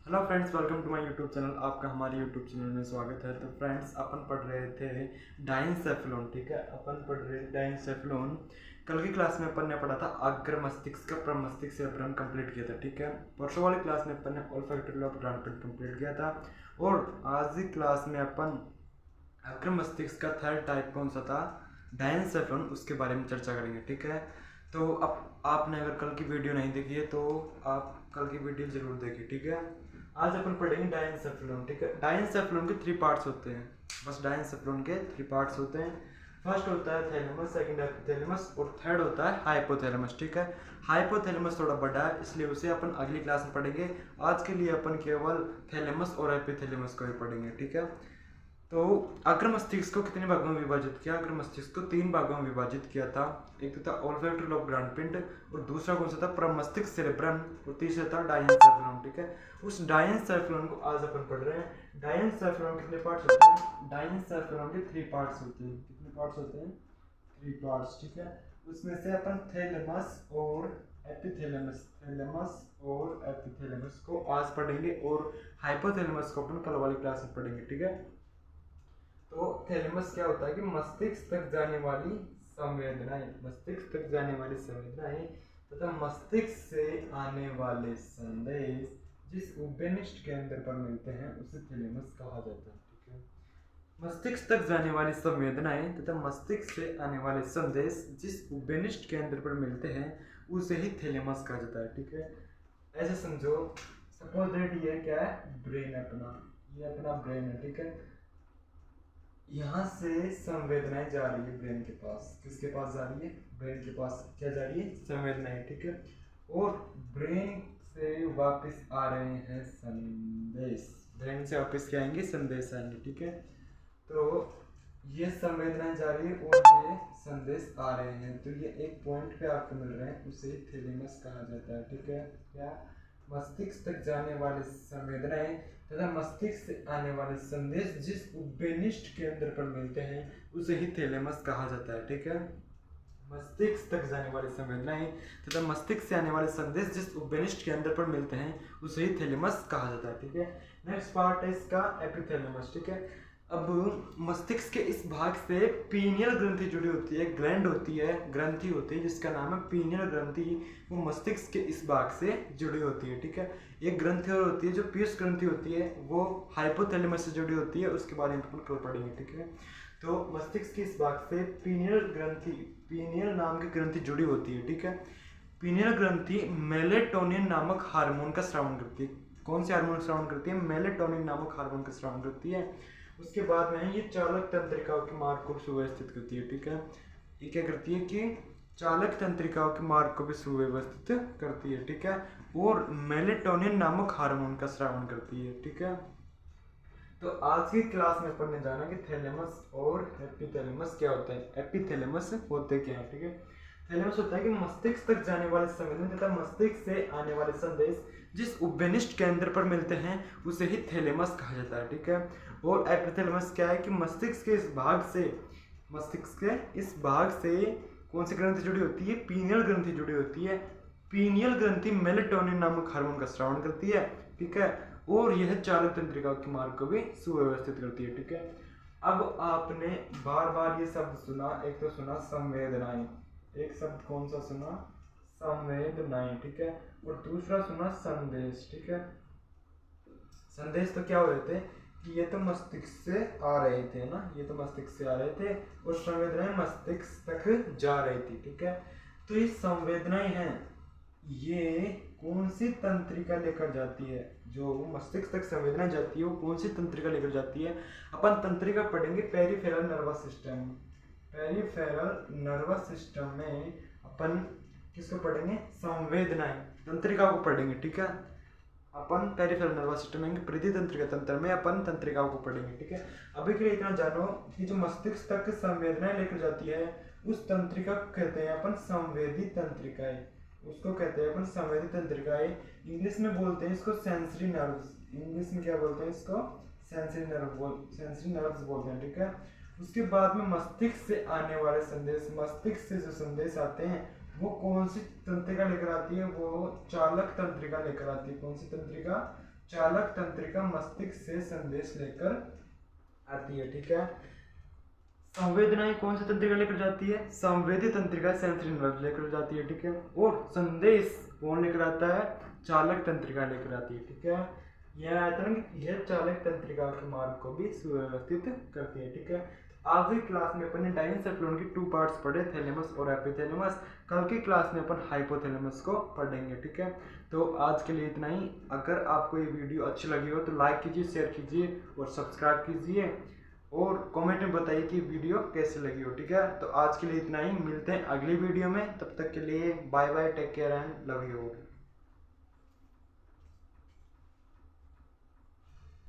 Hello friends, welcome to my YouTube channel. आपका हमारे YouTube channel में स्वागत है। तो फ्रेंड्स, अपन पढ़ रहे थे डाइनसेफलोन। ठीक है, अपन पढ़ रहे थे डाइनसेफलोन। कल की क्लास में अपन ने पढ़ा था अग्र मस्तिष्क का प्रमस्तिष्क से अपन कंप्लीट किया था। ठीक है, परसों वाली क्लास में अपन ने ओल्फैक्टरी ऑफ ग्रांड कंप्लीट किया था और आज की क्लास में अपन अग्र मस्तिष्क का थर्ड टाइप कौन सा था, डायनसेफलोन, उसके बारे में चर्चा करेंगे। ठीक है, तो अब आपने अगर कल की वीडियो नहीं देखी है तो आप कल की वीडियो जरूर देखिए। ठीक है, आज अपन पढ़ेंगे डायनसेफलोन। ठीक है, डायनसेफलोन के 3 पार्ट्स होते हैं। बस डायनसेफलोन के 3 पार्ट्स होते हैं। फर्स्ट होता है थैलेमस, सेकंड एपिथैलेमस और थर्ड होता है हाइपोथैलेमस। ठीक है, हाइपोथैलेमस थोड़ा बड़ा है इसलिए उसे अपन अगली क्लास में पढ़ेंगे। आज के लिए अपन केवल थैलेमस और एपिथैलेमस को ही पढ़ेंगे। ठीक है, तो अग्र मस्तिष्क को कितने भागों में विभाजित किया? अग्र मस्तिष्क को 3 भागों में विभाजित किया था। एक तो था ओल्फैक्टरी लोब ग्रहण पिंड और दूसरा कौन सा था, प्रमस्तिष्क सेरेब्रम और तीसरा था डायनसेफलोन। ठीक है, उस डायनसेफलोन को आज अपन पढ़ रहे हैं। डायनसेफलोन कितने पार्ट्स होते हैं? डायनसेफलोन के 3 पार्ट्स होते हैं। कितने पार्ट्स होते हैं? 3 पार्ट्स। ठीक है, उसमें से अपन थैलेमस और एपिथैलेमस, थैलेमस और एपिथैलेमस को आज पढ़ेंगे और हाइपोथैलेमस को अपन कल वाली क्लास में पढ़ेंगे। ठीक है, तो थैलेमस क्या होता है कि मस्तिष्क तक जाने वाली संवेदनाएं, मस्तिष्क तक जाने वाली संवेदनाएं तथा मस्तिष्क से आने वाले संदेश जिस उभयनिष्ठ केंद्र पर मिलते हैं उसे थैलेमस कहा जाता है। ठीक है, मस्तिष्क तक जाने वाली संवेदनाएं तथा मस्तिष्क से आने वाले संदेश जिस उभयनिष्ठ केंद्र पर मिलते हैं उसे ही थैलेमस कहा जाता है। ठीक है, ऐसे समझो, सपोज दैट ये क्या है, ब्रेन अपना, ये अपना ब्रेन है। ठीक है, यहाँ से संवेदनाएं जा रही है ब्रेन के पास। किसके पास जा रही है? ब्रेन के पास क्या जा रही है? संवेदनाएं। ठीक है, और ब्रेन से वापस आ रहे हैं संदेश, ब्रेन से वापस क्या आएंगे? संदेश आएंगे। ठीक है, तो ये संवेदनाएं जा रही है और ये संदेश आ रहे हैं, तो ये एक पॉइंट पे आपको मिल रहे हैं, उसे थैलेमस कहा जाता है। ठीक है, क्या? मस्तिष्क तक जाने वाले संवेदनाएं तथा मस्तिष्क से आने वाले संदेश जिस उभयनिष्ठ केंद्र पर मिलते हैं उसे ही थैलेमस कहा जाता है। ठीक है, मस्तिष्क तक जाने वाली संवेदनाएं तथा मस्तिष्क से आने वाले संदेश जिस उभयनिष्ठ केंद्र पर मिलते हैं उसे ही थैलेमस कहा जाता है। ठीक है, नेक्स्ट पार्ट है इसका एपिथैलेमस। ठीक है, अब मस्तिष्क के इस भाग से पीनियल ग्रंथि जुड़ी होती है, ग्लैंड होती है, ग्रंथि होती है जिसका नाम है पीनियल ग्रंथि। वो मस्तिष्क के इस भाग से जुड़ी होती है। ठीक है, एक ग्रंथि और होती है जो पीयूष ग्रंथि होती है, वो हाइपोथैलेमस से जुड़ी होती है, उसके बारे में अपन कल पढ़ेंगे। ठीक है, तो मस्तिष्क के इस भाग से पीनियल ग्रंथि, पीनियल नाम की ग्रंथि जुड़ी होती है। ठीक है, पीनियल ग्रंथि मेलेटोनिन नामक हार्मोन का स्रावन करती है। कौन से हार्मोन का स्रावन करती है? मेलेटोनिन नामक हार्मोन का स्रावन करती है। उसके बाद में ये चालक तंत्रिकाओं के मार्ग को सुव्यवस्थित करती है। ठीक है, ये क्या करती है कि चालक तंत्रिकाओं के मार्ग को भी सुव्यवस्थित करती है। ठीक है, और मेलेटोनिन नामक हार्मोन का स्रावन करती है। ठीक है, तो आज की क्लास में अपन ने जाना कि थैलेमस और एपिथैलेमस क्या होते हैं। एपिथैलेमस होते क्या है? ठीक है, थैलेमस होता है कि मस्तिष्क तक जाने वाले संवेदन तथा मस्तिष्क से आने वाले संदेश जिस उभयनिष्ठ केंद्र पर मिलते हैं उसे ही थैलेमस कहा जाता है। ठीक है, और एपिथैलेमस क्या है कि मस्तिष्क के इस भाग से, मस्तिष्क के इस भाग से कौन सी ग्रंथि जुड़ी होती है? पीनियल ग्रंथि जुड़ी होती है। पीनियल ग्रंथि मेलेटोनिन नामक हार्मोन का स्रावन करती है। ठीक है, और यह चालक तंत्रिका के मार्ग को भी सुव्यवस्थित करती है। ठीक है, अब आपने बार बार ये शब्द सुना, एक तो सुना संवेदनाएं, एक शब्द कौन सा सुना? संवेदनाएं। ठीक है, और दूसरा सुना संदेश। ठीक है, संदेश तो क्या हो रहे थे कि ये तो मस्तिष्क से आ रहे थे ना, ये तो मस्तिष्क से आ रहे थे और संवेदनाएं मस्तिष्क तक जा रही थी। ठीक है, तो ये संवेदनाएं हैं, ये कौन सी तंत्रिका लेकर जाती है? जो मस्तिष्क तक संवेदनाएं जाती है वो कौन सी तंत्रिका लेकर जाती है? अपन तंत्रिका पढ़ेंगे peripheral nervous system. Peripheral nervous system में अपन किसको पढ़ेंगे? संवेदनाएं, तंत्रिका को पढ़ेंगे। ठीक है, अपन पेरिफेरल नर्वस सिस्टम में प्रति तंत्रिका तंत्र में अपन तंत्रिकाओं को पढ़ेंगे। ठीक है, अभी के लिए इतना जानो कि जो मस्तिष्क तक संवेदनाएं लेकर जाती है उस तंत्रिका को कहते हैं अपन संवेदी तंत्रिकाएं। उसको कहते हैं अपन संवेदी तंत्रिकाएं। इंग्लिश में बोलते हैं इसको सेंसरी नर्व्स। इंग्लिश में क्या बोलते हैं इसको? सेंसरी नर्व्स बोलते हैं। ठीक है, उसके बाद में मस्तिष्क से आने वाले संदेश, मस्तिष्क से जो संदेश आते हैं वो कौन सी तंत्रिका लेकर आती है? वो चालक तंत्रिका लेकर आती है। कौन सी तंत्रिका? चालक तंत्रिका मस्तिष्क से संदेश लेकर आती है, ठीक है। संवेदनाएं कौन सी तंत्रिका लेकर जाती है? संवेदी तंत्रिका सेंसरी नर्व लेकर जाती है, ठीक है। और संदेश कौन लेकर आता है? चालक तंत्रिका लेकर आती है, ठीक है। यह चालक तंत्रिका के मार्ग को भी सुव्यवस्थित करती है, ठीक है। आज की क्लास में अपन ने डाइनसेफेलोन की 2 पार्ट्स पढ़े, थैलेमस और एपिथैलेमस। कल की क्लास में अपन हाइपोथैलेमस को पढ़ेंगे, ठीक है। तो आज के लिए इतना ही। अगर आपको ये वीडियो अच्छी लगी हो तो लाइक कीजिए, शेयर कीजिए और सब्सक्राइब कीजिए और कमेंट में बताइए कि वीडियो कैसे लगी हो, ठीक है। तो आज के लिए इतना ही, मिलते हैं अगली वीडियो में। तब तक के लिए bye bye, take care and love you.